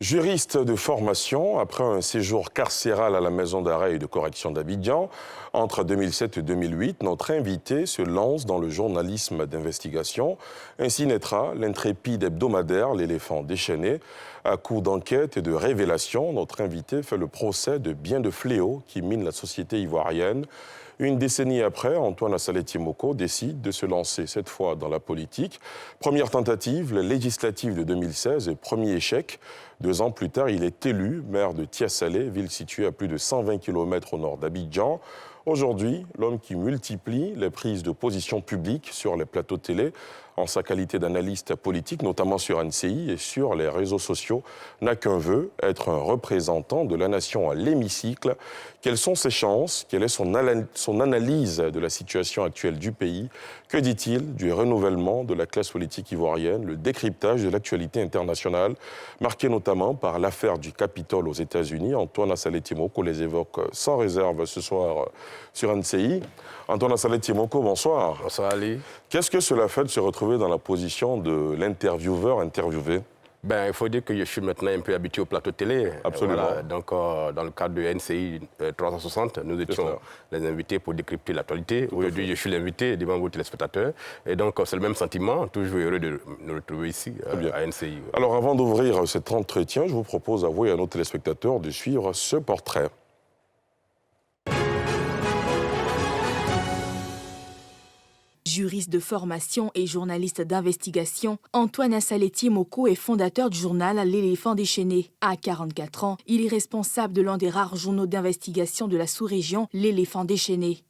Juriste de formation, après un séjour carcéral à la maison d'arrêt et de correction d'Abidjan, entre 2007 et 2008, notre invité se lance dans le journalisme d'investigation. Ainsi naîtra l'intrépide hebdomadaire L'Éléphant déchaîné. À coup d'enquête et de révélation, notre invité fait le procès de bien de fléaux qui minent la société ivoirienne. Une décennie après, Antoine Assalé Moko décide de se lancer cette fois dans la politique. Première tentative, les législatives de 2016 et premier échec. 2 ans plus tard, il est élu maire de Tiassalé, ville située à plus de 120 km au nord d'Abidjan. Aujourd'hui, l'homme qui multiplie les prises de position publiques sur les plateaux télé en sa qualité d'analyste politique, notamment sur NCI et sur les réseaux sociaux, n'a qu'un vœu, être un représentant de la nation à l'hémicycle. Quelles sont ses chances? Quelle est son analyse de la situation actuelle du pays? Que dit-il du renouvellement de la classe politique ivoirienne? Le décryptage de l'actualité internationale, marqué notamment par l'affaire du Capitole aux États-Unis. Antoine Assalé Moko les évoque sans réserve ce soir sur NCI. Antoine Assalé Moko, bonsoir. Bonsoir Ali. Qu'est-ce que cela fait de se retrouver dans la position de l'intervieweur interviewé? Il faut dire que je suis maintenant un peu habitué au plateau télé. Absolument. Voilà. Donc, dans le cadre de NCI 360, nous étions les invités pour décrypter l'actualité. Aujourd'hui, je suis l'invité devant vos téléspectateurs. Et donc, c'est le même sentiment. Toujours heureux de nous retrouver ici à NCI. Alors, avant d'ouvrir cet entretien, je vous propose à vous et à nos téléspectateurs de suivre ce portrait. Juriste de formation et journaliste d'investigation, Antoine Assalé Moko est fondateur du journal L'Éléphant déchaîné. À 44 ans, il est responsable de l'un des rares journaux d'investigation de la sous-région, L'Éléphant déchaîné.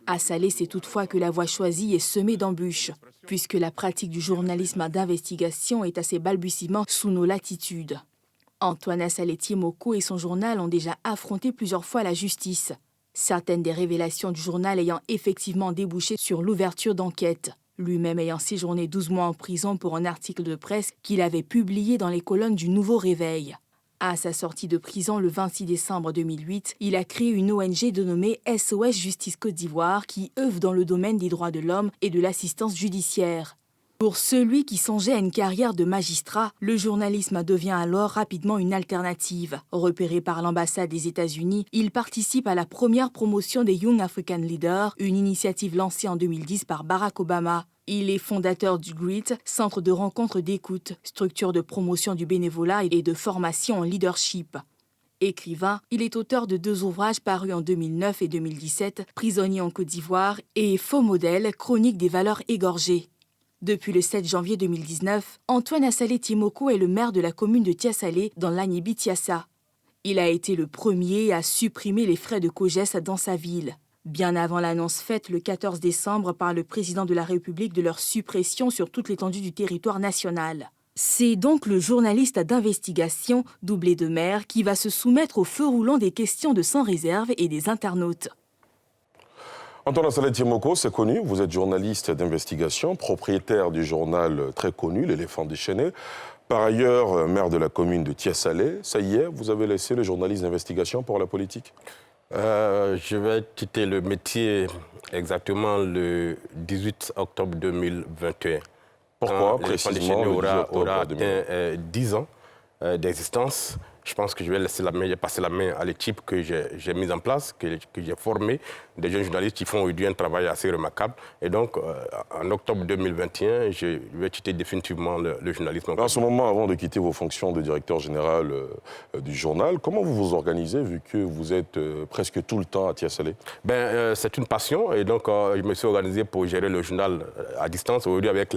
Assalé sait toutefois que la voie choisie est semée d'embûches, puisque la pratique du journalisme d'investigation est à ses balbutiements sous nos latitudes. Antoine Assalé Moko et son journal ont déjà affronté plusieurs fois la justice. Certaines des révélations du journal ayant effectivement débouché sur l'ouverture d'enquête, lui-même ayant séjourné 12 mois en prison pour un article de presse qu'il avait publié dans les colonnes du Nouveau Réveil. À sa sortie de prison le 26 décembre 2008, il a créé une ONG dénommée SOS Justice Côte d'Ivoire qui œuvre dans le domaine des droits de l'homme et de l'assistance judiciaire. Pour celui qui songeait à une carrière de magistrat, le journalisme devient alors rapidement une alternative. Repéré par l'ambassade des États-Unis, il participe à la première promotion des Young African Leaders, une initiative lancée en 2010 par Barack Obama. Il est fondateur du GRIT, centre de rencontre d'écoute, structure de promotion du bénévolat et de formation en leadership. Écrivain, il est auteur de 2 ouvrages parus en 2009 et 2017, Prisonnier en Côte d'Ivoire et Faux modèle, chronique des valeurs égorgées. Depuis le 7 janvier 2019, Antoine Assalé Moko est le maire de la commune de Tiassalé dans l'Agnébi-Tiassa. Il a été le premier à supprimer les frais de COJES dans sa ville, bien avant l'annonce faite le 14 décembre par le président de la République de leur suppression sur toute l'étendue du territoire national. C'est donc le journaliste d'investigation, doublé de maire, qui va se soumettre au feu roulant des questions de sans réserve et des internautes. Antoine Assalé Moko, c'est connu, vous êtes journaliste d'investigation, propriétaire du journal très connu, L'Éléphant déchaîné. Par ailleurs, maire de la commune de Tiassalé. Ça y est, vous avez laissé le journalisme d'investigation pour la politique? Je vais quitter le métier exactement le 18 octobre 2021. Pourquoi précisément aura atteint 10 ans d'existence. Je pense que je vais passer la main à l'équipe que j'ai mise en place, que j'ai formée, des jeunes journalistes qui font aujourd'hui un travail assez remarquable. Et donc, en octobre 2021, je vais quitter définitivement le journalisme. En ce moment, avant de quitter vos fonctions de directeur général du journal, comment vous vous organisez, vu que vous êtes presque tout le temps à Tiassalé? C'est une passion, et donc je me suis organisé pour gérer le journal à distance. Aujourd'hui, avec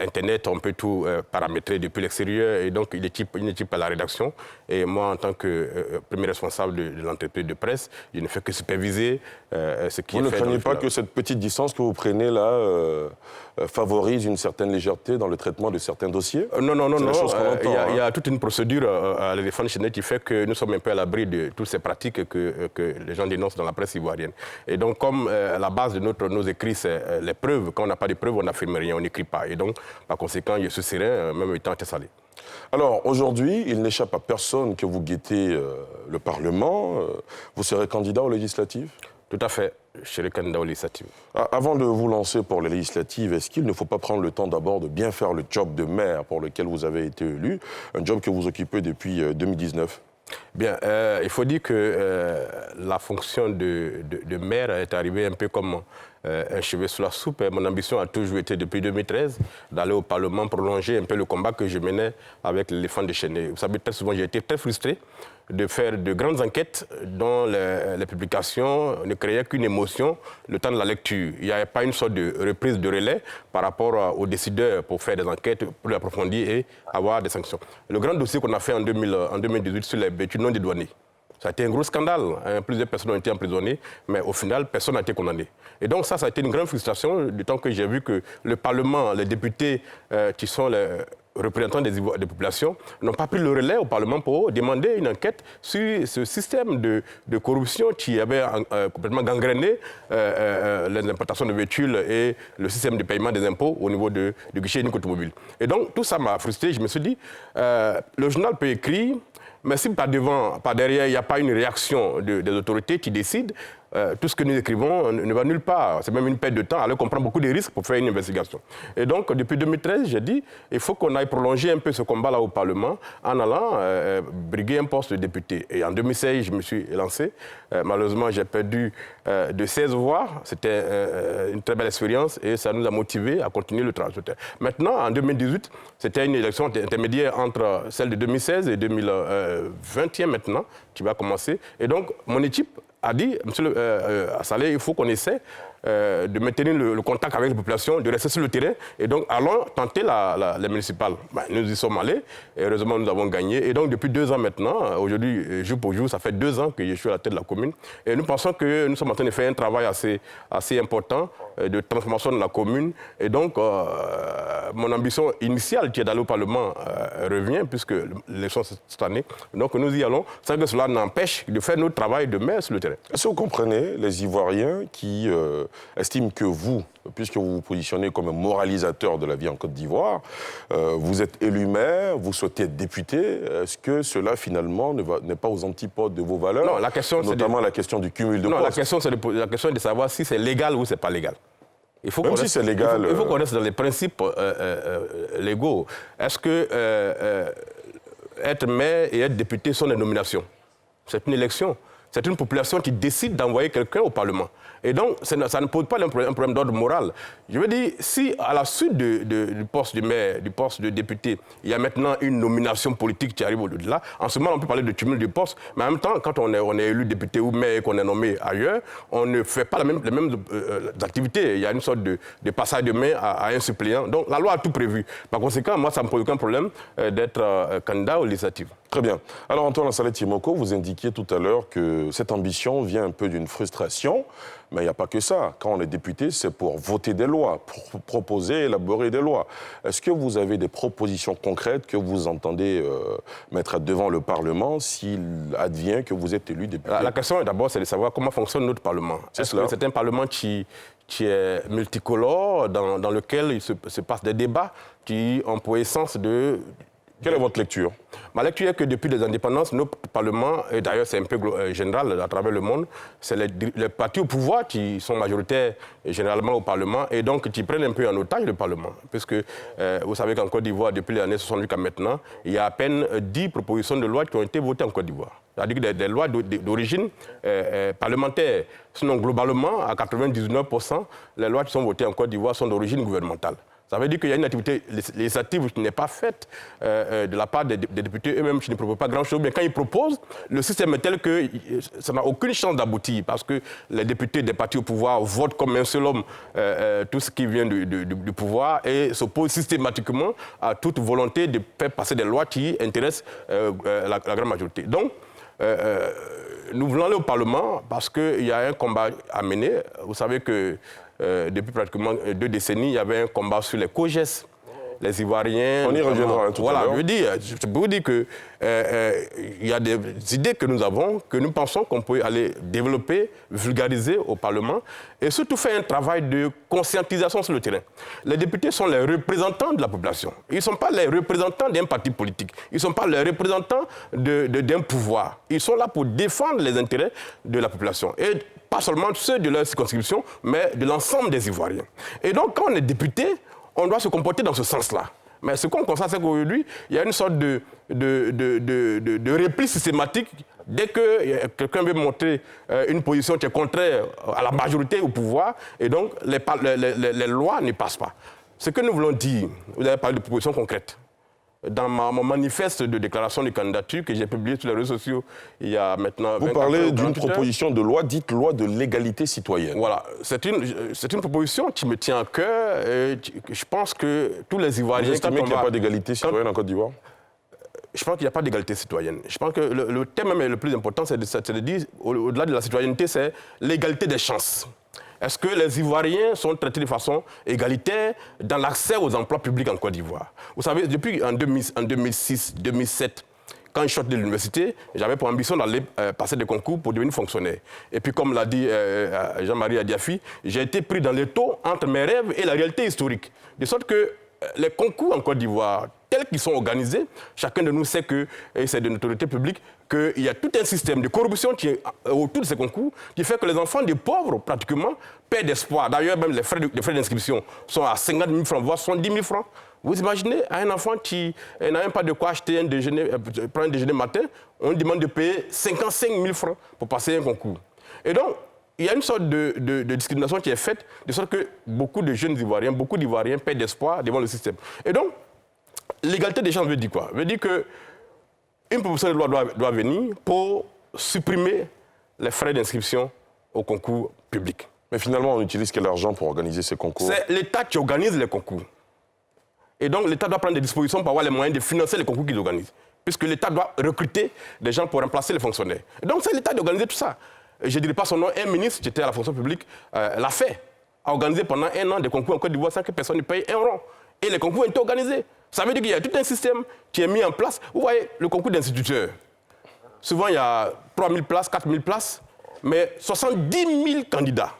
Internet, on peut tout paramétrer depuis l'extérieur, et donc une équipe à la rédaction. Et moi, en tant que premier responsable de l'entreprise de presse, je ne fais que superviser ce qui est fait. Vous ne craignez pas que cette petite distance que vous prenez là favorise une certaine légèreté dans le traitement de certains dossiers? Non. Il y a toute une procédure à l'Éléphant déchaîné qui fait que nous sommes un peu à l'abri de toutes ces pratiques que les gens dénoncent dans la presse ivoirienne. Et donc, comme la base de nos écrits, c'est les preuves, quand on n'a pas de preuves, on n'affirme rien, on n'écrit pas. Et donc, par conséquent, je suis serein, même étant à Tiassalé. Alors, aujourd'hui, il n'échappe à personne que vous guettez le Parlement. Vous serez candidat aux législatives? Tout à fait, chez les candidats aux législatives. Avant de vous lancer pour les législatives, est-ce qu'il ne faut pas prendre le temps d'abord de bien faire le job de maire pour lequel vous avez été élu, un job que vous occupez depuis 2019 ? Bien, il faut dire que la fonction de maire est arrivée un peu comme un cheveu sur la soupe. Mon ambition a toujours été, depuis 2013, d'aller au Parlement prolonger un peu le combat que je menais avec l'éléphant déchaîné. Vous savez, très souvent, j'ai été très frustré de faire de grandes enquêtes dont les publications ne créaient qu'une émotion le temps de la lecture. Il n'y avait pas une sorte de reprise de relais par rapport aux décideurs pour faire des enquêtes plus approfondies et avoir des sanctions. Le grand dossier qu'on a fait en 2018 sur les bétules non dédouanées, ça a été un gros scandale. Plusieurs personnes ont été emprisonnées, mais au final, personne n'a été condamné. Et donc ça a été une grande frustration du temps que j'ai vu que le Parlement, les députés qui sont les représentants des populations, n'ont pas pris le relais au Parlement pour demander une enquête sur ce système de corruption qui avait complètement gangréné les importations de véhicules et le système de paiement des impôts au niveau du guichet unique automobile. Et donc tout ça m'a frustré. Je me suis dit, le journal peut écrire, mais si par devant, par derrière, il n'y a pas une réaction des autorités qui décident, tout ce que nous écrivons ne va nulle part. C'est même une perte de temps, alors qu'on prend beaucoup de risques pour faire une investigation. Et donc, depuis 2013, j'ai dit, il faut qu'on aille prolonger un peu ce combat-là au Parlement en allant briguer un poste de député. Et en 2016, je me suis lancé. Malheureusement, j'ai perdu de 16 voix. C'était une très belle expérience et ça nous a motivés à continuer le travail. Maintenant, en 2018, c'était une élection intermédiaire entre celle de 2016 et 2021 maintenant, qui va commencer. Et donc, mon équipe a dit, monsieur Saleh, il faut qu'on essaie de maintenir le contact avec les populations, de rester sur le terrain. Et donc, allons tenter les municipales. Nous y sommes allés. Et heureusement, nous avons gagné. Et donc, depuis 2 ans maintenant, aujourd'hui, jour pour jour, ça fait 2 ans que je suis à la tête de la commune. Et nous pensons que nous sommes en train de faire un travail assez important de transformation de la commune. Et donc, mon ambition initiale, qui est d'aller au Parlement, revient, puisque l'élection cette année. Donc, nous y allons. C'est que cela n'empêche de faire notre travail de maire sur le terrain. Est-ce que vous comprenez les Ivoiriens qui estiment que vous, puisque vous vous positionnez comme un moralisateur de la vie en Côte d'Ivoire, vous êtes élu maire, vous souhaitez être député, est-ce que cela finalement n'est pas aux antipodes de vos valeurs? Non, la question, notamment la question du cumul de postes. Non, la question est de savoir si c'est légal ou c'est pas légal. Même si c'est légal... Il faut qu'on reste dans les principes légaux. Est-ce que être maire et être député sont des nominations? C'est une élection. C'est une population qui décide d'envoyer quelqu'un au Parlement. Et donc, ça ne pose pas un problème d'ordre moral. Je veux dire, si à la suite du poste de maire, du poste de député, il y a maintenant une nomination politique qui arrive au-delà, en ce moment, on peut parler de cumul de postes, mais en même temps, quand on est élu député ou maire et qu'on est nommé ailleurs, on ne fait pas les mêmes activités. Il y a une sorte de passage de main à un suppléant. Donc, la loi a tout prévu. Par conséquent, moi, ça ne me pose aucun problème d'être candidat aux législatives. Très bien. Alors, Antoine Saleh Timoko, vous indiquiez tout à l'heure que cette ambition vient un peu d'une frustration, mais il n'y a pas que ça. Quand on est député, c'est pour voter des lois, pour proposer, élaborer des lois. Est-ce que vous avez des propositions concrètes que vous entendez mettre devant le Parlement s'il advient que vous êtes élu député? La question, d'abord, c'est de savoir comment fonctionne notre Parlement. Est-ce que c'est un Parlement qui est multicolore, dans lequel il se passe des débats qui ont pour essence de... Quelle est votre lecture? Ma lecture est que depuis les indépendances, notre Parlement, et d'ailleurs c'est un peu général à travers le monde, c'est les partis au pouvoir qui sont majoritaires généralement au Parlement et donc qui prennent un peu en otage le Parlement. Puisque vous savez qu'en Côte d'Ivoire, depuis les années 60 jusqu'à maintenant, il y a à peine 10 propositions de loi qui ont été votées en Côte d'Ivoire. C'est-à-dire des lois d'origine parlementaire. Sinon, globalement, à 99%, les lois qui sont votées en Côte d'Ivoire sont d'origine gouvernementale. Ça veut dire qu'il y a une activité législative qui n'est pas faite de la part des députés eux-mêmes qui ne proposent pas grand-chose. Mais quand ils proposent, le système est tel que ça n'a aucune chance d'aboutir parce que les députés des partis au pouvoir votent comme un seul homme tout ce qui vient du pouvoir et s'opposent systématiquement à toute volonté de faire passer des lois qui intéressent la grande majorité. Donc, nous voulons aller au Parlement parce qu'il y a un combat à mener. Vous savez que depuis pratiquement 2 décennies, il y avait un combat sur les COGES. Les Ivoiriens... On y reviendra tout à l'heure. Voilà, je peux vous dire qu'il y a des idées que nous avons, que nous pensons qu'on peut aller développer, vulgariser au Parlement, et surtout faire un travail de conscientisation sur le terrain. Les députés sont les représentants de la population. Ils ne sont pas les représentants d'un parti politique. Ils ne sont pas les représentants d'un pouvoir. Ils sont là pour défendre les intérêts de la population. Et pas seulement ceux de leur circonscription, mais de l'ensemble des Ivoiriens. Et donc, quand on est député, on doit se comporter dans ce sens-là. Mais ce qu'on constate, c'est qu'aujourd'hui, il y a une sorte de repli systématique. Dès que quelqu'un veut montrer une position qui est contraire à la majorité au pouvoir, et donc les lois ne passent pas. Ce que nous voulons dire, vous avez parlé de propositions concrètes. Dans mon manifeste de déclaration de candidature que j'ai publié sur les réseaux sociaux il y a maintenant... Vous parlez d'une proposition de loi, dite loi de l'égalité citoyenne. Voilà, c'est une proposition qui me tient à cœur et je pense que tous les Ivoiriens... Vous estimez qu'il n'y a pas d'égalité citoyenne en Côte d'Ivoire? Je pense qu'il n'y a pas d'égalité citoyenne. Je pense que le thème même le plus important, c'est de dire, au-delà de la citoyenneté, c'est l'égalité des chances. Est-ce que les Ivoiriens sont traités de façon égalitaire dans l'accès aux emplois publics en Côte d'Ivoire? Vous savez, depuis en 2006-2007, quand je sortais de l'université, j'avais pour ambition d'aller passer des concours pour devenir fonctionnaire. Et puis, comme l'a dit Jean-Marie Adiafi, j'ai été pris dans l'étau entre mes rêves et la réalité historique. De sorte que les concours en Côte d'Ivoire, tels qu'ils sont organisés, chacun de nous sait que, et c'est de notoriété publique, qu'il y a tout un système de corruption qui est autour de ces concours qui fait que les enfants des pauvres, pratiquement, paient d'espoir. D'ailleurs, même les frais d'inscription sont à 50 000 francs, voire 70 000 francs. Vous imaginez, à un enfant qui n'a même pas de quoi acheter un déjeuner, prendre un déjeuner matin, on lui demande de payer 55 000 francs pour passer un concours. Et donc, il y a une sorte de discrimination qui est faite, de sorte que beaucoup de jeunes Ivoiriens, beaucoup d'Ivoiriens paient d'espoir devant le système. Et donc, l'égalité des chances veut dire quoi? Veut dire qu'une proposition de loi doit venir pour supprimer les frais d'inscription au concours public. Mais finalement, on utilise quel argent pour organiser ces concours? C'est l'État qui organise les concours. Et donc, l'État doit prendre des dispositions pour avoir les moyens de financer les concours qu'il organise. Puisque l'État doit recruter des gens pour remplacer les fonctionnaires. Et donc, c'est l'État d'organiser tout ça. Je ne dirais pas son nom, un ministre qui était à la fonction publique l'a fait. A organisé pendant 1 an des concours en Côte d'Ivoire sans que personne ne paye un rond. Et les concours ont été organisés. Ça veut dire qu'il y a tout un système qui est mis en place. Vous voyez, le concours d'instituteurs. Souvent, il y a 3 000 places, 4 000 places, mais 70 000 candidats,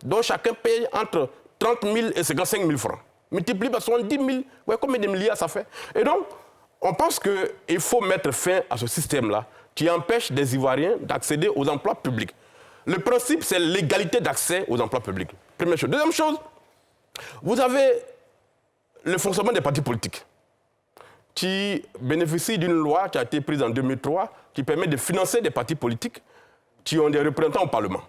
dont chacun paye entre 30 000 et 55 000 francs. Multiplié par 70 000, vous voyez combien de milliards ça fait? Et donc, on pense qu'il faut mettre fin à ce système-là qui empêche des Ivoiriens d'accéder aux emplois publics. Le principe, c'est l'égalité d'accès aux emplois publics. Première chose. Deuxième chose, vous avez le fonctionnement des partis politiques qui bénéficient d'une loi qui a été prise en 2003 qui permet de financer des partis politiques qui ont des représentants au Parlement.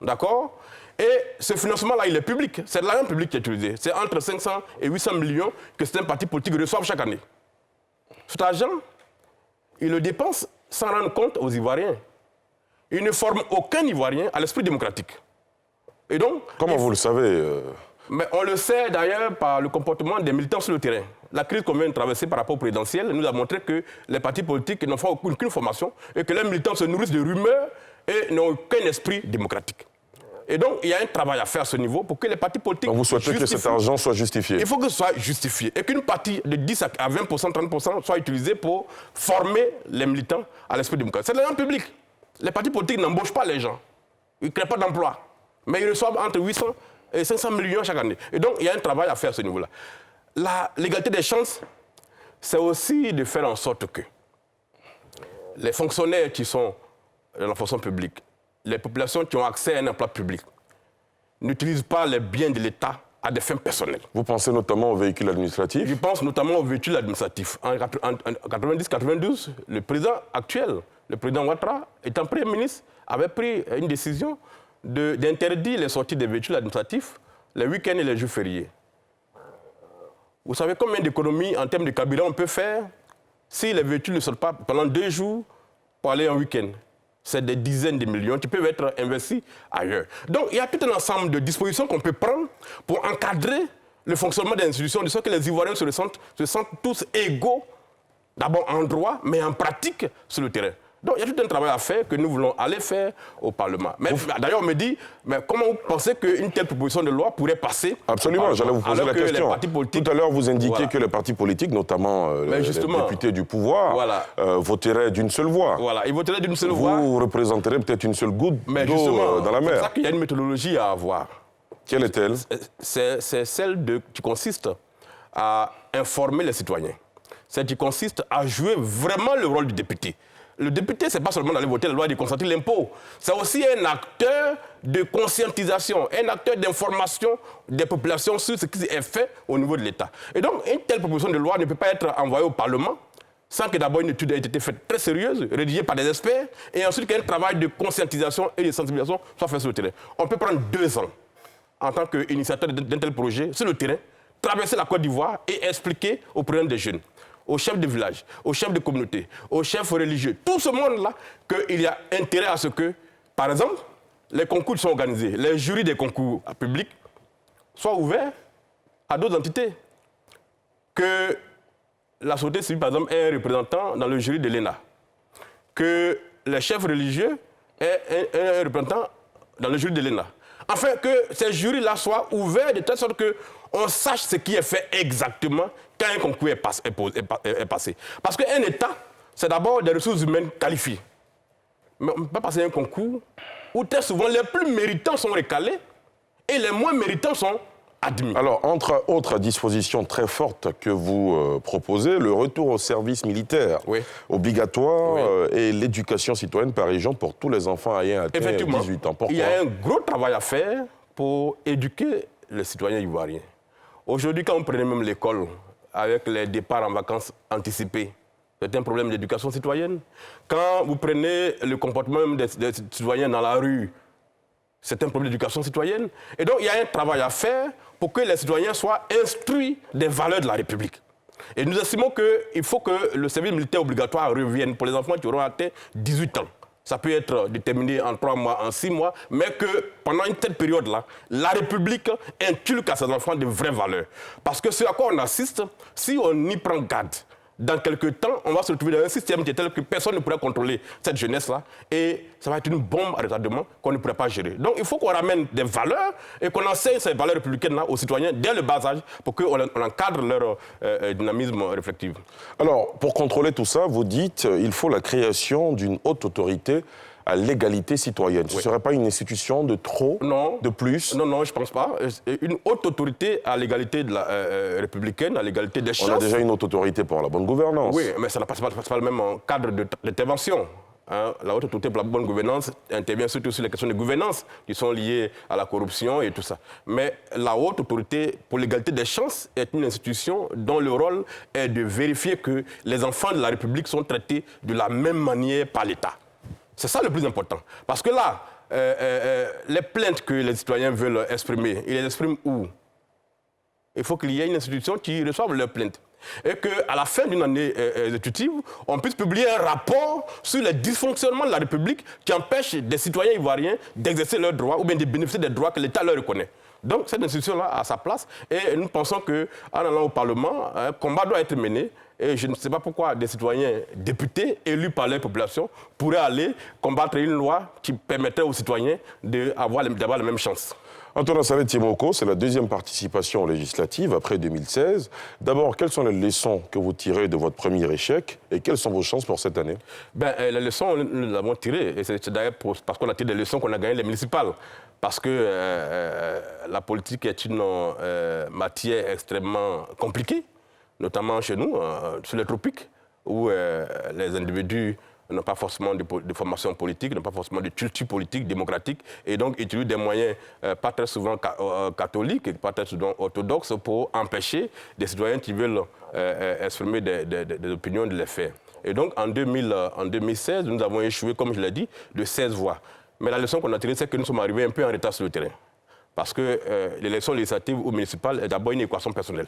D'accord? Et ce financement-là, il est public. C'est de l'argent public qui est utilisé. C'est entre 500 et 800 millions que certains partis politiques reçoivent chaque année. Cet argent, ils le dépensent sans rendre compte aux Ivoiriens. Ils ne forment aucun Ivoirien à l'esprit démocratique. Et donc, comment vous le savez Mais on le sait d'ailleurs par le comportement des militants sur le terrain. La crise qu'on vient de traverser par rapport au présidentiel nous a montré que les partis politiques n'ont aucune formation et que les militants se nourrissent de rumeurs et n'ont aucun esprit démocratique. Et donc, il y a un travail à faire à ce niveau pour que les partis politiques... Donc vous souhaitez que cet argent soit justifié? Il faut que ce soit justifié et qu'une partie de 10 à 20%, 30% soit utilisée pour former les militants à l'esprit démocratique. C'est de l'argent public. Les partis politiques n'embauchent pas les gens. Ils ne créent pas d'emplois. Mais ils reçoivent entre 800 et 500 millions chaque année. Et donc, il y a un travail à faire à ce niveau-là. L'égalité des chances, c'est aussi de faire en sorte que les fonctionnaires qui sont dans la fonction publique, les populations qui ont accès à un emploi public, n'utilisent pas les biens de l'État à des fins personnelles. Vous pensez notamment aux véhicules administratifs? Je pense notamment aux véhicules administratifs. En 90-92, le président actuel, le président Ouattara, étant Premier ministre, avait pris une décision d'interdire les sorties des véhicules administratifs les week-ends et les jours fériés. Vous savez combien d'économies en termes de carburant on peut faire si les véhicules ne sortent pas pendant 2 jours pour aller en week-end? C'est des dizaines de millions qui peuvent être investis ailleurs. Donc, il y a tout un ensemble de dispositions qu'on peut prendre pour encadrer le fonctionnement des institutions, de sorte que les Ivoiriens se sentent tous égaux, d'abord en droit, mais en pratique sur le terrain. Donc, il y a tout un travail à faire que nous voulons aller faire au Parlement. D'ailleurs, on me dit, mais comment vous pensez qu'une telle proposition de loi pourrait passer? Absolument, j'allais vous poser la question. Tout à l'heure, vous indiquiez que les partis politiques, notamment les députés du pouvoir, voteraient d'une seule voix. Voilà, ils voteraient d'une seule voix. Vous représenterez peut-être une seule goutte d'eau dans la mer. C'est pour ça qu'il y a une méthodologie à avoir. Quelle est-elle? C'est celle qui consiste à informer les citoyens. C'est qui consiste à jouer vraiment le rôle du député. le député, ce n'est pas seulement d'aller voter la loi de consentir l'impôt. C'est aussi un acteur de conscientisation, un acteur d'information des populations sur ce qui est fait au niveau de l'État. Et donc, une telle proposition de loi ne peut pas être envoyée au Parlement sans que d'abord une étude ait été faite très sérieuse, rédigée par des experts, et ensuite qu'un travail de conscientisation et de sensibilisation soit fait sur le terrain. On peut prendre 2 ans en tant qu'initiateur d'un tel projet sur le terrain, traverser la Côte d'Ivoire et expliquer aux problèmes des jeunes, aux chefs de village, aux chefs de communauté, aux chefs religieux, tout ce monde-là, qu'il y a intérêt à ce que, par exemple, les concours sont organisés, les jurys des concours publics soient ouverts à d'autres entités. Que la société civile, par exemple, ait un représentant dans le jury de l'ENA. Que les chefs religieux aient un représentant dans le jury de l'ENA. Enfin, que ces jurys-là soient ouverts de telle sorte qu'on sache ce qui est fait exactement quand un concours est passé. Parce qu'un État, c'est d'abord des ressources humaines qualifiées. Mais on ne peut pas passer un concours où très souvent les plus méritants sont recalés et les moins méritants sont admis. Alors, entre autres dispositions très fortes que vous proposez, le retour au service militaire obligatoire et l'éducation citoyenne par région pour tous les enfants ayant atteint 18 ans. Pourquoi ? Il y a un gros travail à faire pour éduquer les citoyens ivoiriens. Aujourd'hui, quand on prenait même l'école avec les départs en vacances anticipés, c'est un problème d'éducation citoyenne. Quand vous prenez le comportement des citoyens dans la rue, c'est un problème d'éducation citoyenne. Et donc, il y a un travail à faire pour que les citoyens soient instruits des valeurs de la République. Et nous estimons qu'il faut que le service militaire obligatoire revienne pour les enfants qui auront atteint 18 ans. Ça peut être déterminé en 3 mois, en 6 mois, mais que pendant une telle période-là, la République inculque à ses enfants de vraies valeurs. Parce que ce à quoi on assiste, si on y prend garde, dans quelques temps, on va se retrouver dans un système qui est tel que personne ne pourra contrôler cette jeunesse-là et ça va être une bombe à retardement qu'on ne pourrait pas gérer. Donc il faut qu'on ramène des valeurs et qu'on enseigne ces valeurs républicaines-là aux citoyens dès le bas âge pour qu'on encadre leur dynamisme réflectif. Alors, pour contrôler tout ça, vous dites qu'il faut la création d'une haute autorité à l'égalité citoyenne. Ce ne serait pas une institution de trop, de plus? Non, je ne pense pas. Une haute autorité à l'égalité de la républicaine, à l'égalité des chances. On a déjà une haute autorité pour la bonne gouvernance. Oui, mais ça ne passe pas le même cadre d'intervention. Hein. La haute autorité pour la bonne gouvernance intervient surtout sur les questions de gouvernance qui sont liées à la corruption et tout ça. Mais la haute autorité pour l'égalité des chances est une institution dont le rôle est de vérifier que les enfants de la République sont traités de la même manière par l'État. C'est ça le plus important. Parce que là, les plaintes que les citoyens veulent exprimer, ils les expriment où? Il faut qu'il y ait une institution qui reçoive leurs plaintes. Et qu'à la fin d'une année exécutive, on puisse publier un rapport sur les dysfonctionnements de la République qui empêchent des citoyens ivoiriens d'exercer leurs droits ou bien de bénéficier des droits que l'État leur reconnaît. Donc cette institution-là a sa place et nous pensons qu'en allant au Parlement, un combat doit être mené. Et je ne sais pas pourquoi des citoyens députés élus par leur population pourraient aller combattre une loi qui permettrait aux citoyens d'avoir les mêmes chances. Antoine Saletier Moko, c'est la deuxième participation législative après 2016. D'abord, quelles sont les leçons que vous tirez de votre premier échec et quelles sont vos chances pour cette année? Les leçons, nous les avons tirées. Et c'est d'ailleurs parce qu'on a tiré des leçons qu'on a gagné les municipales. Parce que la politique est une matière extrêmement compliquée, notamment chez nous, sur les tropiques, où les individus n'ont pas forcément de formation politique, n'ont pas forcément de culture politique, démocratique, et donc utilisent des moyens pas très souvent catholiques et pas très souvent orthodoxes pour empêcher des citoyens qui veulent exprimer des opinions de les faire. Et donc en 2016, nous avons échoué, comme je l'ai dit, de 16 voix. Mais la leçon qu'on a tirée, c'est que nous sommes arrivés un peu en retard sur le terrain. Parce que l'élection législative ou municipale est d'abord une équation personnelle.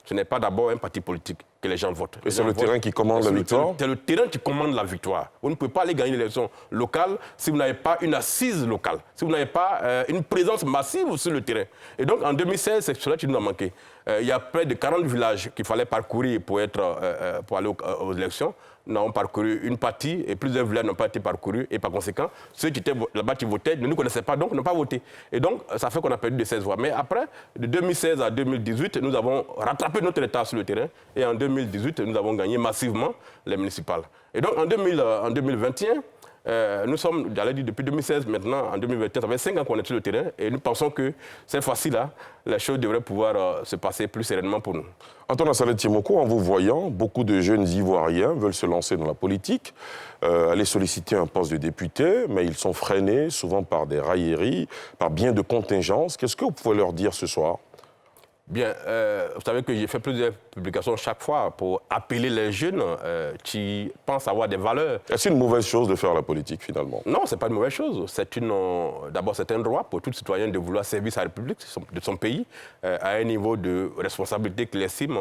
Ce n'est pas d'abord un parti politique que les gens votent. Et c'est le terrain qui commande la victoire? C'est le terrain qui commande la victoire. Vous ne pouvez pas aller gagner l'élection locale si vous n'avez pas une assise locale, si vous n'avez pas une présence massive sur le terrain. Et donc en 2016, c'est cela qui nous a manqué. Il y a près de 40 villages qu'il fallait parcourir pour aller aux élections. Nous avons parcouru une partie et plusieurs villages n'ont pas été parcourus. Et par conséquent, ceux qui étaient là-bas qui votaient ne nous connaissaient pas, donc n'ont pas voté. Et donc, ça fait qu'on a perdu de 16 voix. Mais après, de 2016 à 2018, nous avons rattrapé notre retard sur le terrain. Et en 2018, nous avons gagné massivement les municipales. Et donc, en 2021, nous sommes, j'allais dire, depuis 2016, maintenant, en 2021, ça fait 5 ans qu'on est sur le terrain et nous pensons que cette fois-ci-là, les choses devraient pouvoir se passer plus sereinement pour nous. Antoine Assaléthié Moko, en vous voyant, beaucoup de jeunes Ivoiriens veulent se lancer dans la politique, aller solliciter un poste de député, mais ils sont freinés souvent par des railleries, par bien de contingences. Qu'est-ce que vous pouvez leur dire ce soir ? Bien, vous savez que j'ai fait plusieurs publications chaque fois pour appeler les jeunes qui pensent avoir des valeurs. Est-ce une mauvaise chose de faire la politique, finalement? Non, ce n'est pas une mauvaise chose. D'abord, c'est un droit pour tout citoyen de vouloir servir sa République, de son pays, à un niveau de responsabilité qu'il estime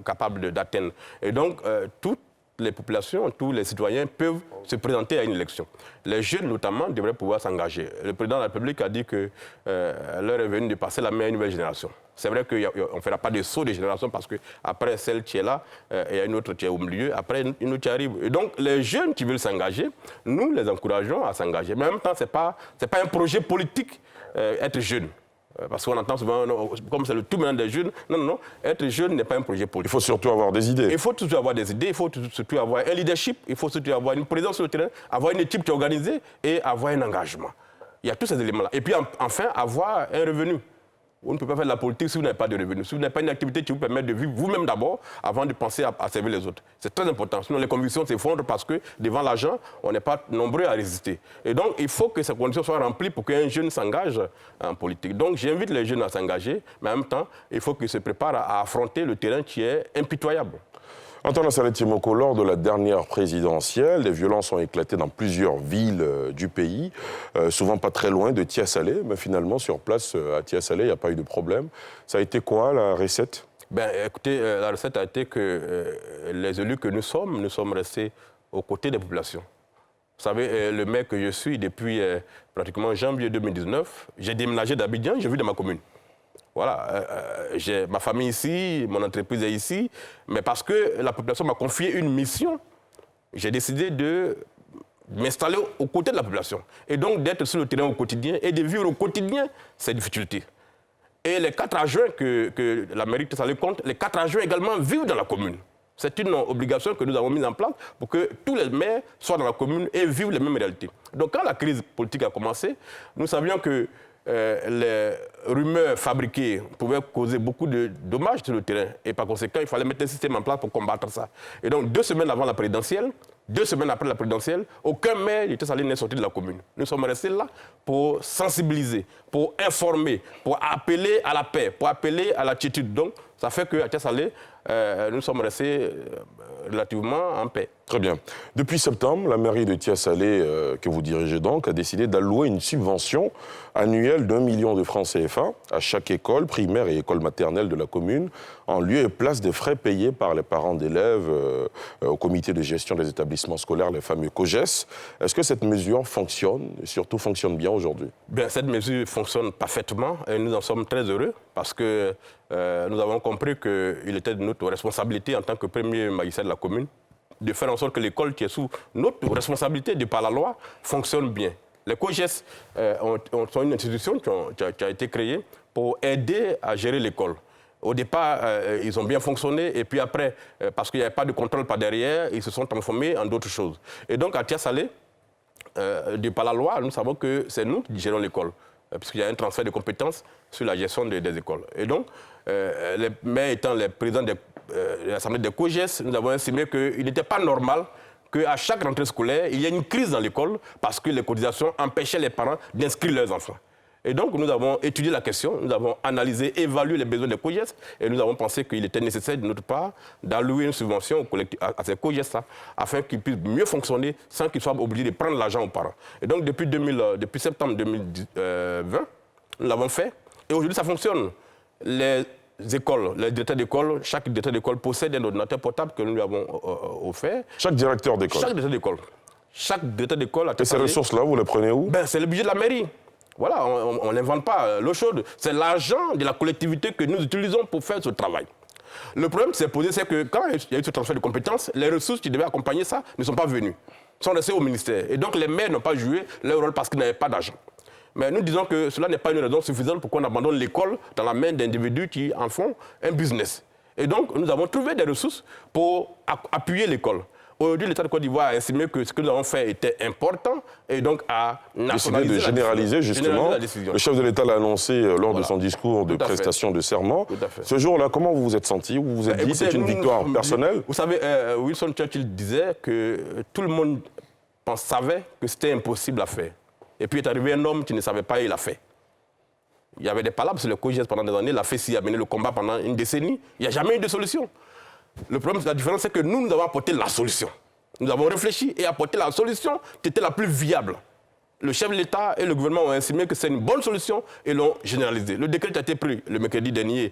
capable d'atteindre. Et donc, toutes les populations, tous les citoyens peuvent se présenter à une élection. Les jeunes, notamment, devraient pouvoir s'engager. Le président de la République a dit que l'heure est venue de passer la main à une nouvelle génération. C'est vrai qu'on ne fera pas de saut de génération parce qu'après celle qui est là, il y a une autre qui est au milieu, après une autre qui arrive. Et donc, les jeunes qui veulent s'engager, nous les encourageons à s'engager. Mais en même temps, ce n'est pas un projet politique, être jeune. Parce qu'on entend souvent, comme c'est le tout maintenant des jeunes, non, être jeune n'est pas un projet politique. Il faut surtout avoir des idées. Il faut surtout avoir des idées, il faut surtout avoir un leadership, il faut surtout avoir une présence sur le terrain, avoir une équipe qui est organisée et avoir un engagement. Il y a tous ces éléments-là. Et puis enfin, avoir un revenu. Vous ne pouvez pas faire de la politique si vous n'avez pas de revenus, si vous n'avez pas une activité qui vous permet de vivre vous-même d'abord avant de penser à servir les autres. C'est très important. Sinon, les convictions s'effondrent parce que devant l'argent, on n'est pas nombreux à résister. Et donc, il faut que ces conditions soient remplies pour qu'un jeune s'engage en politique. Donc, j'invite les jeunes à s'engager, mais en même temps, il faut qu'ils se préparent à affronter le terrain qui est impitoyable. Antoine Assaléthié Moko, lors de la dernière présidentielle, les violences ont éclaté dans plusieurs villes du pays, souvent pas très loin de Tiasalé, mais finalement, sur place, à Tiasalé, il n'y a pas eu de problème. Ça a été quoi, la recette? Écoutez, la recette a été que les élus que nous sommes restés aux côtés des populations. Vous savez, le maire que je suis depuis pratiquement janvier 2019, j'ai déménagé d'Abidjan, je vis dans ma commune. Voilà, j'ai ma famille ici, mon entreprise est ici, mais parce que la population m'a confié une mission, j'ai décidé de m'installer aux côtés de la population. Et donc d'être sur le terrain au quotidien et de vivre au quotidien ces difficultés. Et les 4 adjoints que la mairie de Tiasalé compte, les 4 adjoints également vivent dans la commune. C'est une obligation que nous avons mise en place pour que tous les maires soient dans la commune et vivent les mêmes réalités. Donc quand la crise politique a commencé, nous savions que les rumeurs fabriquées pouvaient causer beaucoup de dommages sur le terrain. Et par conséquent, il fallait mettre un système en place pour combattre ça. Et donc, 2 semaines avant la présidentielle, 2 semaines après la présidentielle, aucun maire de Tiasalé n'est sorti de la commune. Nous sommes restés là pour sensibiliser, pour informer, pour appeler à la paix, pour appeler à l'attitude. Donc, ça fait qu'à Tiasalé, nous sommes restés relativement en paix. Très bien. Depuis septembre, la mairie de Tiasalé, que vous dirigez donc, a décidé d'allouer une subvention annuelle d'1 million de francs CFA à chaque école primaire et école maternelle de la commune, en lieu et place des frais payés par les parents d'élèves au comité de gestion des établissements scolaires, les fameux COGES. Est-ce que cette mesure fonctionne et surtout fonctionne bien aujourd'hui? Cette mesure fonctionne parfaitement et nous en sommes très heureux parce que nous avons compris qu'il était de notre responsabilité en tant que premier magistrat de la commune de faire en sorte que l'école qui est sous notre responsabilité de par la loi fonctionne bien. Les COGES sont une institution qui a été créée pour aider à gérer l'école. Au départ, ils ont bien fonctionné et puis après, parce qu'il n'y avait pas de contrôle par derrière, ils se sont transformés en d'autres choses. Et donc à Tiasalé, de par la loi, nous savons que c'est nous qui gérons l'école, puisqu'il y a un transfert de compétences sur la gestion des écoles. Et donc, les maires étant les présidents de l'Assemblée des COGES, nous avons estimé qu'il n'était pas normal qu'à chaque rentrée scolaire, il y ait une crise dans l'école parce que les cotisations empêchaient les parents d'inscrire leurs enfants. Et donc, nous avons étudié la question, nous avons analysé, évalué les besoins des COGES et nous avons pensé qu'il était nécessaire de notre part d'allouer une subvention à ces COGES-là afin qu'ils puissent mieux fonctionner sans qu'ils soient obligés de prendre l'argent aux parents. Et donc, depuis septembre 2020, nous l'avons fait et aujourd'hui, ça fonctionne. Les écoles, les directeurs d'école, chaque directeur d'école possède un ordinateur portable que nous lui avons offert. Chaque directeur d'école? Chaque directeur d'école. Chaque directeur d'école a... Et ces ressources-là, vous les prenez où? C'est le budget de la mairie. Voilà, on n'invente pas l'eau chaude. C'est l'argent de la collectivité que nous utilisons pour faire ce travail. Le problème qui s'est posé, c'est que quand il y a eu ce transfert de compétences, les ressources qui devaient accompagner ça ne sont pas venues. Sont restées au ministère. Et donc les maires n'ont pas joué leur rôle parce qu'ils n'avaient pas d'argent. Mais nous disons que cela n'est pas une raison suffisante pour qu'on abandonne l'école dans la main d'individus qui en font un business. Et donc, nous avons trouvé des ressources pour appuyer l'école. Aujourd'hui, l'État de Côte d'Ivoire a estimé que ce que nous avons fait était important et donc a décidé de généraliser justement. Le chef de l'État l'a annoncé lors de son discours de prestation de serment. Ce jour-là, comment vous vous êtes senti? Vous vous êtes dit c'est une victoire personnelle? Vous savez, Winston Churchill disait que tout le monde savait que c'était impossible à faire. Et puis est arrivé un homme qui ne savait pas et il l'a fait. Il y avait des palabres sur le COJES pendant des années, la FECI a mené le combat pendant une décennie. Il n'y a jamais eu de solution. Le problème, la différence, c'est que nous avons apporté la solution. Nous avons réfléchi et apporté la solution qui était la plus viable. Le chef de l'État et le gouvernement ont estimé que c'est une bonne solution et l'ont généralisé. Le décret qui a été pris le mercredi dernier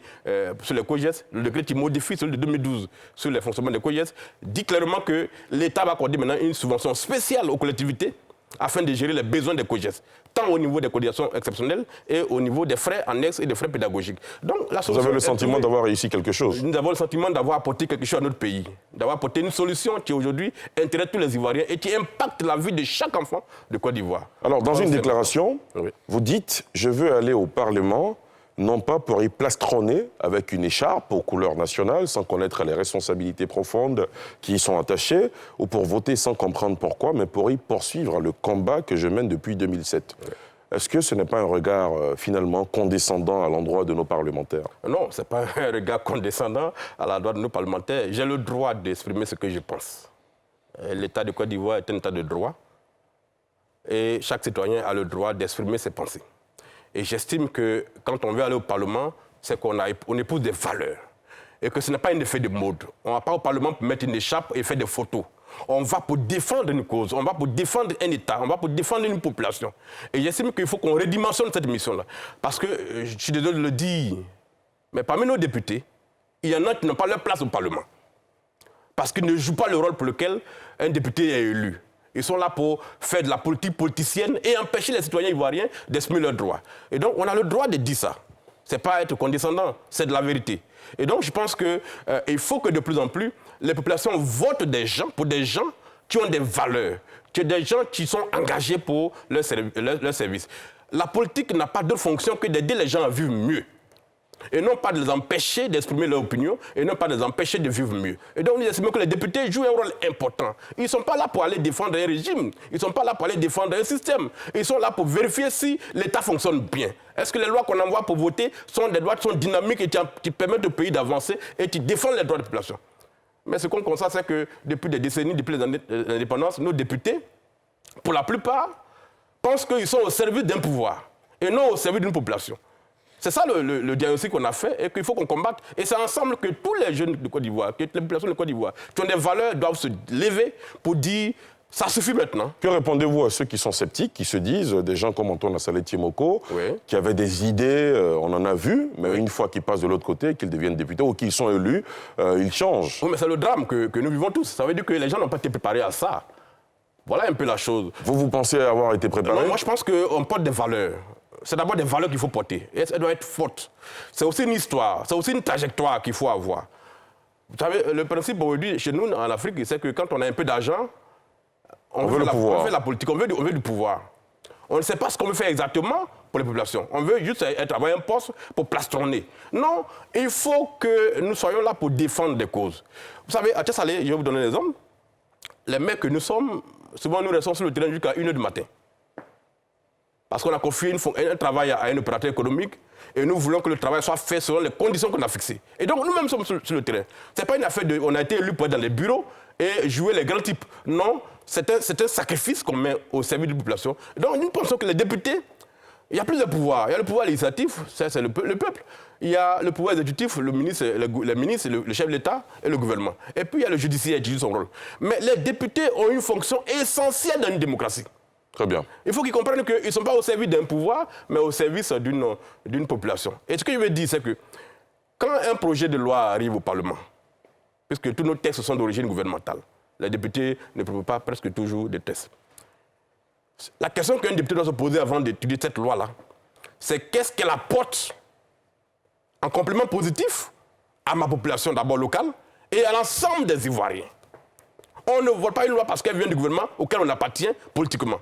sur les COJES, le décret qui modifie celui de 2012 sur le fonctionnement des COJES, dit clairement que l'État va accorder maintenant une subvention spéciale aux collectivités afin de gérer les besoins des COJES, tant au niveau des cotisations exceptionnelles et au niveau des frais annexes et des frais pédagogiques. Donc, vous avez le sentiment d'avoir réussi quelque chose? Nous avons le sentiment d'avoir apporté quelque chose à notre pays, d'avoir apporté une solution qui aujourd'hui intéresse tous les Ivoiriens et qui impacte la vie de chaque enfant de Côte d'Ivoire. Alors, dans une déclaration, vous dites « Je veux aller au Parlement ». Non pas pour y plastronner avec une écharpe aux couleurs nationales sans connaître les responsabilités profondes qui y sont attachées, ou pour voter sans comprendre pourquoi, mais pour y poursuivre le combat que je mène depuis 2007. Est-ce que ce n'est pas un regard finalement condescendant à l'endroit de nos parlementaires? Non, ce n'est pas un regard condescendant à l'endroit de nos parlementaires. J'ai le droit d'exprimer ce que je pense. L'État de Côte d'Ivoire est un État de droit et chaque citoyen a le droit d'exprimer ses pensées. Et j'estime que quand on veut aller au Parlement, c'est qu'on épouse des valeurs. Et que ce n'est pas un effet de mode. On ne va pas au Parlement pour mettre une écharpe et faire des photos. On va pour défendre une cause, on va pour défendre un État, on va pour défendre une population. Et j'estime qu'il faut qu'on redimensionne cette mission-là. Parce que, je suis désolé de le dire, mais parmi nos députés, il y en a qui n'ont pas leur place au Parlement. Parce qu'ils ne jouent pas le rôle pour lequel un député est élu. Ils sont là pour faire de la politique politicienne et empêcher les citoyens ivoiriens d'exprimer leurs droits. Et donc, on a le droit de dire ça. Ce n'est pas être condescendant, c'est de la vérité. Et donc, je pense qu'il faut que de plus en plus, les populations votent pour des gens qui ont des valeurs, des gens qui sont engagés pour leur service. La politique n'a pas d'autre fonction que d'aider les gens à vivre mieux. Et non pas de les empêcher d'exprimer leur opinion, et non pas de les empêcher de vivre mieux. Et donc, nous estimons que les députés jouent un rôle important. Ils ne sont pas là pour aller défendre un régime, ils ne sont pas là pour aller défendre un système. Ils sont là pour vérifier si l'État fonctionne bien. Est-ce que les lois qu'on envoie pour voter sont des lois qui sont dynamiques et qui permettent au pays d'avancer et qui défendent les droits de la population? Mais ce qu'on constate, c'est que depuis des décennies, depuis les années d'indépendance, nos députés, pour la plupart, pensent qu'ils sont au service d'un pouvoir et non au service d'une population. C'est ça le diagnostic qu'on a fait et qu'il faut qu'on combatte. Et c'est ensemble que tous les jeunes de Côte d'Ivoire, que les populations de Côte d'Ivoire, qui ont des valeurs, doivent se lever pour dire « ça suffit maintenant ». Que répondez-vous à ceux qui sont sceptiques, qui se disent, des gens comme Antoine Assaleti Moko, qui avaient des idées, on en a vu, mais une fois qu'ils passent de l'autre côté, qu'ils deviennent députés ou qu'ils sont élus, ils changent. Oui, mais c'est le drame que nous vivons tous. Ça veut dire que les gens n'ont pas été préparés à ça. Voilà un peu la chose. Vous pensez avoir été préparé? Non, moi, je pense qu'on porte des valeurs. C'est d'abord des valeurs qu'il faut porter. Et elles doivent être fortes. C'est aussi une histoire, c'est aussi une trajectoire qu'il faut avoir. Vous savez, le principe aujourd'hui, chez nous, en Afrique, c'est que quand on a un peu d'argent, on veut la politique, on veut du pouvoir. On ne sait pas ce qu'on veut faire exactement pour les populations. On veut juste avoir un poste pour plastronner. Non, il faut que nous soyons là pour défendre des causes. Vous savez, à Thiès-Salé, je vais vous donner un exemple. Les mecs que nous sommes, souvent nous restons sur le terrain jusqu'à 1h du matin. Parce qu'on a confié un travail à un opérateur économique et nous voulons que le travail soit fait selon les conditions qu'on a fixées. Et donc nous-mêmes sommes sur le terrain. Ce n'est pas une affaire on a été élus pour être dans les bureaux et jouer les grands types. Non, c'est un sacrifice qu'on met au service de la population. Et donc nous pensons que les députés, il y a plus de pouvoir. Il y a le pouvoir législatif, c'est le peuple. Il y a le pouvoir exécutif, le ministre, le chef de l'État et le gouvernement. Et puis il y a le judiciaire qui joue son rôle. Mais les députés ont une fonction essentielle dans une démocratie. Très bien. Il faut qu'ils comprennent qu'ils ne sont pas au service d'un pouvoir, mais au service d'une population. Et ce que je veux dire, c'est que quand un projet de loi arrive au Parlement, puisque tous nos textes sont d'origine gouvernementale, les députés ne proposent pas presque toujours des textes. La question qu'un député doit se poser avant d'étudier cette loi-là, c'est qu'est-ce qu'elle apporte en complément positif à ma population d'abord locale et à l'ensemble des Ivoiriens. On ne vote pas une loi parce qu'elle vient du gouvernement auquel on appartient politiquement.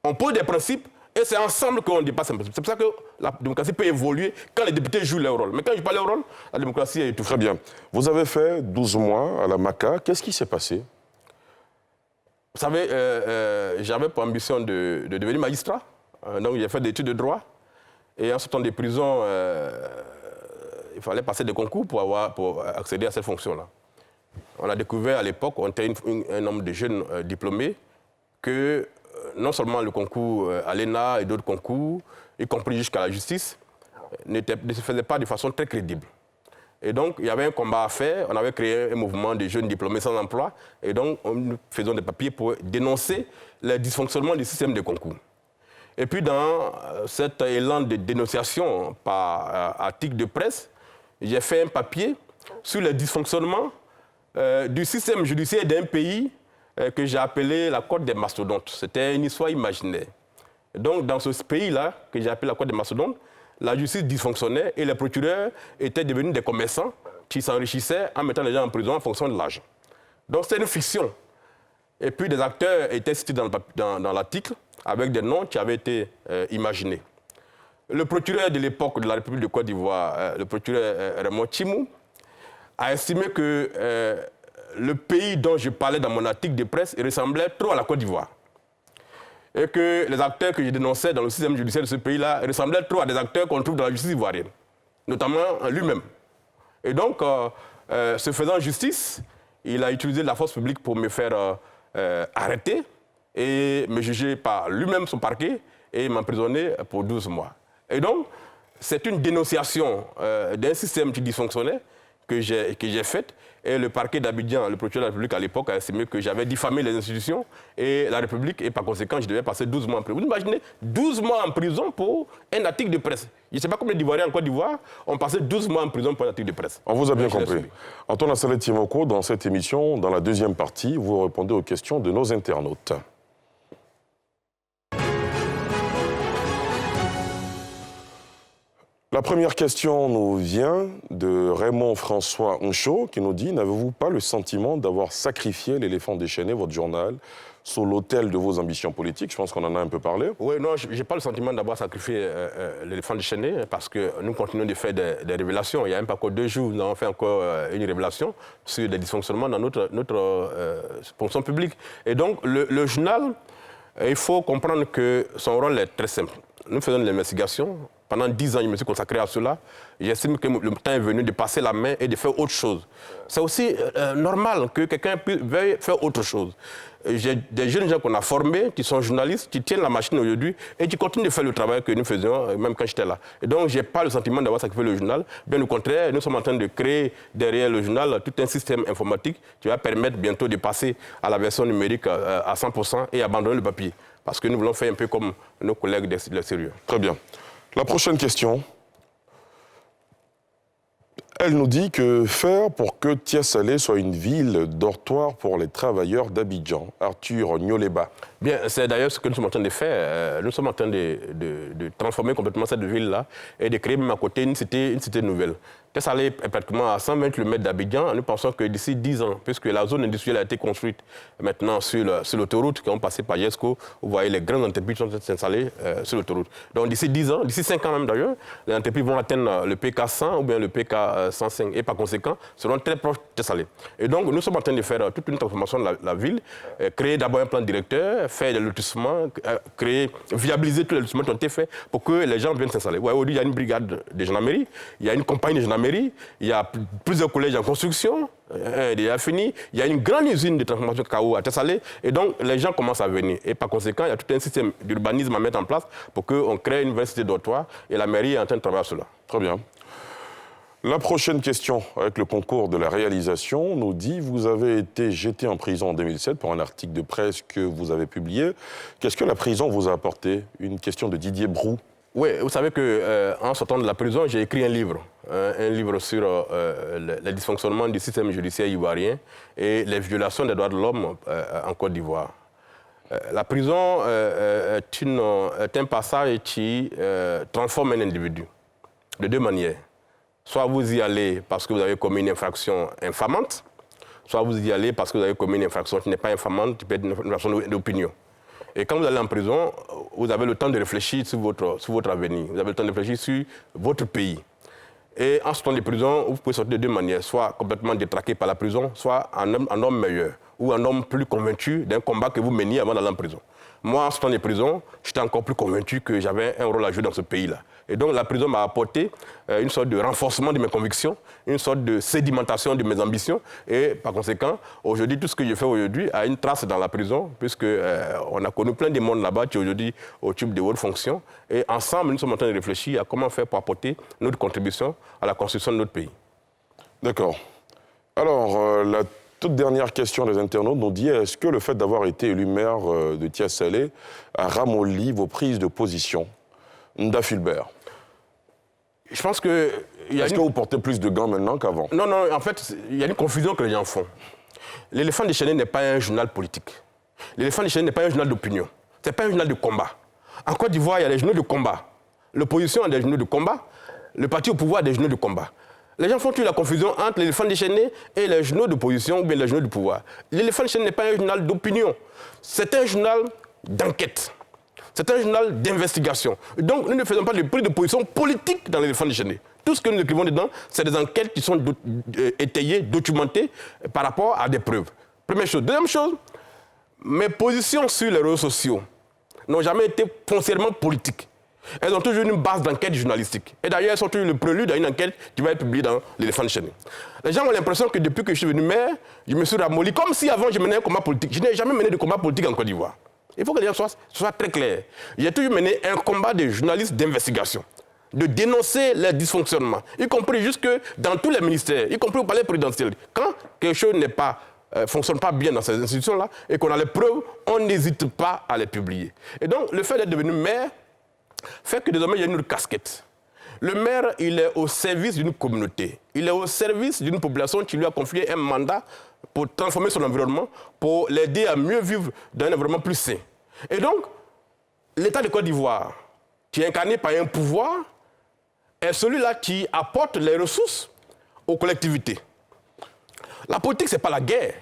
On pose des principes et c'est ensemble qu'on dépasse un principe. C'est pour ça que la démocratie peut évoluer quand les députés jouent leur rôle. Mais quand ils ne jouent pas leur rôle, la démocratie est étouffée. Très bien. Vous avez fait 12 mois à la MACA. Qu'est-ce qui s'est passé? Vous savez, j'avais pour ambition de devenir magistrat. Donc j'ai fait des études de droit. Et en sortant des prisons, il fallait passer des concours pour accéder à cette fonction-là. On a découvert à l'époque, on était un nombre de jeunes diplômés, que non seulement le concours à l'ENA et d'autres concours, y compris jusqu'à la justice, ne se faisaient pas de façon très crédible. Et donc, il y avait un combat à faire. On avait créé un mouvement de jeunes diplômés sans emploi. Et donc, nous faisions des papiers pour dénoncer le dysfonctionnement du système de concours. Et puis, dans cet élan de dénonciation par article de presse, j'ai fait un papier sur le dysfonctionnement du système judiciaire d'un pays que j'ai appelé la Côte des Mastodontes. C'était une histoire imaginaire. Donc, dans ce pays-là, que j'ai appelé la Côte des Mastodontes, la justice dysfonctionnait et les procureurs étaient devenus des commerçants qui s'enrichissaient en mettant les gens en prison en fonction de l'âge. Donc, c'était une fiction. Et puis, des acteurs étaient cités dans l'article avec des noms qui avaient été imaginés. Le procureur de l'époque de la République de Côte d'Ivoire, le procureur Raymond Tchimou, a estimé que le pays dont je parlais dans mon article de presse ressemblait trop à la Côte d'Ivoire. Et que les acteurs que je dénonçais dans le système judiciaire de ce pays-là ressemblaient trop à des acteurs qu'on trouve dans la justice ivoirienne, notamment lui-même. Et donc, se faisant justice, il a utilisé la force publique pour me faire arrêter et me juger par lui-même son parquet et m'emprisonner pour 12 mois. Et donc, c'est une dénonciation d'un système qui dysfonctionnait que j'ai faite. Et le parquet d'Abidjan, le procureur de la République à l'époque, a estimé que j'avais diffamé les institutions et la République, et par conséquent, je devais passer 12 mois en prison. Vous imaginez 12 mois en prison pour un article de presse. Je ne sais pas combien d'Ivoiriens en Côte d'Ivoire ont passé 12 mois en prison pour un article de presse. On vous a bien compris. Antoine Assalet Timoko, dans cette émission, dans la deuxième partie, vous répondez aux questions de nos internautes. La première question nous vient de Raymond-François Onchaud qui nous dit « N'avez-vous pas le sentiment d'avoir sacrifié l'éléphant déchaîné, votre journal, sur l'autel de vos ambitions politiques ?» Je pense qu'on en a un peu parlé. Oui, non, je n'ai pas le sentiment d'avoir sacrifié l'éléphant déchaîné parce que nous continuons de faire des révélations. Il n'y a même pas encore 2 jours, nous avons fait encore une révélation sur des dysfonctionnements dans notre fonction publique. Et donc, le journal, il faut comprendre que son rôle est très simple. Nous faisons de l'investigation. Pendant 10 ans, je me suis consacré à cela. J'estime que le temps est venu de passer la main et de faire autre chose. C'est aussi normal que quelqu'un veuille faire autre chose. J'ai des jeunes gens qu'on a formés, qui sont journalistes, qui tiennent la machine aujourd'hui et qui continuent de faire le travail que nous faisions, même quand j'étais là. Et donc, je n'ai pas le sentiment d'avoir sacrifié le journal. Bien au contraire, nous sommes en train de créer derrière le journal tout un système informatique qui va permettre bientôt de passer à la version numérique à 100% et abandonner le papier. Parce que nous voulons faire un peu comme nos collègues de l'extérieur. Très bien. La prochaine question, elle nous dit que faire pour que Tiasalé soit une ville dortoir pour les travailleurs d'Abidjan. Arthur Nyoleba. Bien, c'est d'ailleurs ce que nous sommes en train de faire. Nous sommes en train de transformer complètement cette ville-là et de créer même à côté une cité nouvelle. Tiasalé est pratiquement à 120 km d'Abidjan. Nous pensons que d'ici 10 ans, puisque la zone industrielle a été construite maintenant sur l'autoroute, qui ont passé par Jesco, vous voyez les grandes entreprises sont installées sur l'autoroute. Donc d'ici 10 ans, d'ici 5 ans même d'ailleurs, les entreprises vont atteindre le PK 100 ou bien le PK 105 et par conséquent seront très proches de Tiasalé. Et donc nous sommes en train de faire toute une transformation de la ville, créer d'abord un plan directeur, faire des lotissements, viabiliser tous les lotissements qui ont été faits pour que les gens viennent s'installer. Ouais, aujourd'hui, il y a une brigade de gendarmerie, il y a une compagnie de gendarmerie, il y a plusieurs collèges en construction, il y a fini, il y a une grande usine de transformation de cacao à Tiasalé, et donc les gens commencent à venir. Et par conséquent, il y a tout un système d'urbanisme à mettre en place pour qu'on crée une université dortoir, et la mairie est en train de travailler sur cela. Très bien. La prochaine question, avec le concours de la réalisation, nous dit « Vous avez été jeté en prison en 2007 pour un article de presse que vous avez publié. Qu'est-ce que la prison vous a apporté ?» Une question de Didier Brou. Oui, vous savez qu'en sortant de la prison, j'ai écrit un livre sur les dysfonctionnements du système judiciaire ivoirien et les violations des droits de l'homme en Côte d'Ivoire. La prison est un passage qui transforme un individu de 2 manières. Soit vous y allez parce que vous avez commis une infraction infamante, soit vous y allez parce que vous avez commis une infraction qui n'est pas infamante, qui peut être une infraction d'opinion. Et quand vous allez en prison, vous avez le temps de réfléchir sur votre avenir, vous avez le temps de réfléchir sur votre pays. Et en sortant de prison, vous pouvez sortir de deux manières, soit complètement détraqué par la prison, soit un homme meilleur, ou un homme plus convaincu d'un combat que vous meniez avant d'aller en prison. Moi, en sortant de prison, j'étais encore plus convaincu que j'avais un rôle à jouer dans ce pays-là. Et donc, la prison m'a apporté une sorte de renforcement de mes convictions, une sorte de sédimentation de mes ambitions. Et par conséquent, aujourd'hui, tout ce que je fais aujourd'hui a une trace dans la prison, puisqu'on a connu plein de monde là-bas qui aujourd'hui occupent de hautes fonctions. Et ensemble, nous sommes en train de réfléchir à comment faire pour apporter notre contribution à la construction de notre pays. D'accord. Alors, la toute dernière question des internautes nous dit, est-ce que le fait d'avoir été élu maire de Thiès-Salé a ramolli vos prises de position? Nda Fulbert. Je pense que... Est-ce que vous portez plus de gants maintenant qu'avant? Non, en fait, il y a une confusion que les gens font. L'éléphant déchaîné n'est pas un journal politique. L'éléphant déchaîné n'est pas un journal d'opinion. Ce n'est pas un journal de combat. En Côte d'Ivoire, il y a des journaux de combat. L'opposition a des journaux de combat. Le parti au pouvoir a des journaux de combat. Les gens font toujours la confusion entre l'éléphant déchaîné et les journaux d'opposition ou bien les journaux du pouvoir. L'éléphant déchaîné n'est pas un journal d'opinion. C'est un journal d'enquête. C'est un journal d'investigation. Donc, nous ne faisons pas de prise de position politique dans l'éléphant déchaîné. Tout ce que nous écrivons dedans, c'est des enquêtes qui sont étayées, documentées par rapport à des preuves. Première chose. Deuxième chose, mes positions sur les réseaux sociaux n'ont jamais été foncièrement politiques. Elles ont toujours une base d'enquête journalistique. Et d'ailleurs, elles sont toujours le prélude à une enquête qui va être publiée dans l'éléphant déchaîné. Les gens ont l'impression que depuis que je suis devenu maire, je me suis ramolli, comme si avant je menais un combat politique. Je n'ai jamais mené de combat politique en Côte d'Ivoire. Il faut que les gens soient très clairs. J'ai toujours mené un combat de journalistes d'investigation, de dénoncer les dysfonctionnements, y compris jusque dans tous les ministères, y compris au palais présidentiel. Quand quelque chose ne fonctionne pas bien dans ces institutions-là et qu'on a les preuves, on n'hésite pas à les publier. Et donc, le fait d'être devenu maire fait que désormais, il y a une autre casquette. Le maire, il est au service d'une communauté. Il est au service d'une population qui lui a confié un mandat pour transformer son environnement, pour l'aider à mieux vivre dans un environnement plus sain. Et donc, l'État de Côte d'Ivoire, qui est incarné par un pouvoir, est celui-là qui apporte les ressources aux collectivités. La politique, ce n'est pas la guerre.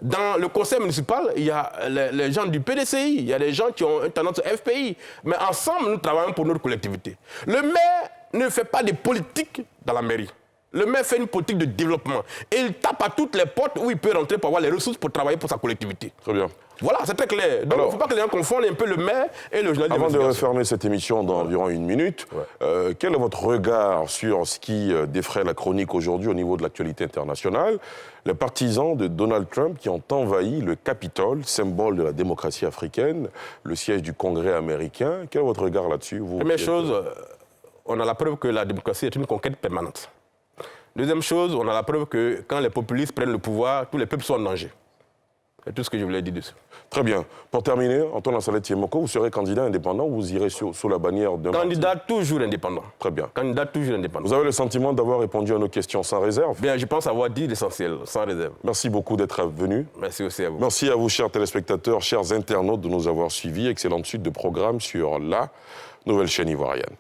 Dans le conseil municipal, il y a les gens du PDCI, il y a des gens qui ont une tendance FPI. Mais ensemble, nous travaillons pour notre collectivité. Le maire ne fait pas de politique dans la mairie. Le maire fait une politique de développement. Et il tape à toutes les portes où il peut rentrer pour avoir les ressources pour travailler pour sa collectivité. Très bien. Voilà, c'est très clair. Donc, il ne faut pas que les gens confondent un peu le maire et le journal. Avant de refermer cette émission d'environ une minute, quel est votre regard sur ce qui défraie la chronique aujourd'hui au niveau de l'actualité internationale? Les partisans de Donald Trump qui ont envahi le Capitole, symbole de la démocratie africaine, le siège du Congrès américain. Quel est votre regard là-dessus? Première chose, on a la preuve que la démocratie est une conquête permanente. Deuxième chose, on a la preuve que quand les populistes prennent le pouvoir, tous les peuples sont en danger. C'est tout ce que je voulais dire dessus. Très bien. Pour terminer, Antoine Assaleti Moko, vous serez candidat indépendant ou vous irez sous la bannière d'un parti? Candidat toujours indépendant. Très bien. Candidat toujours indépendant. Vous avez le sentiment d'avoir répondu à nos questions sans réserve? Bien, je pense avoir dit l'essentiel, sans réserve. Merci beaucoup d'être venu. Merci aussi à vous. Merci à vous, chers téléspectateurs, chers internautes, de nous avoir suivis. Excellente suite de programmes sur la nouvelle chaîne ivoirienne.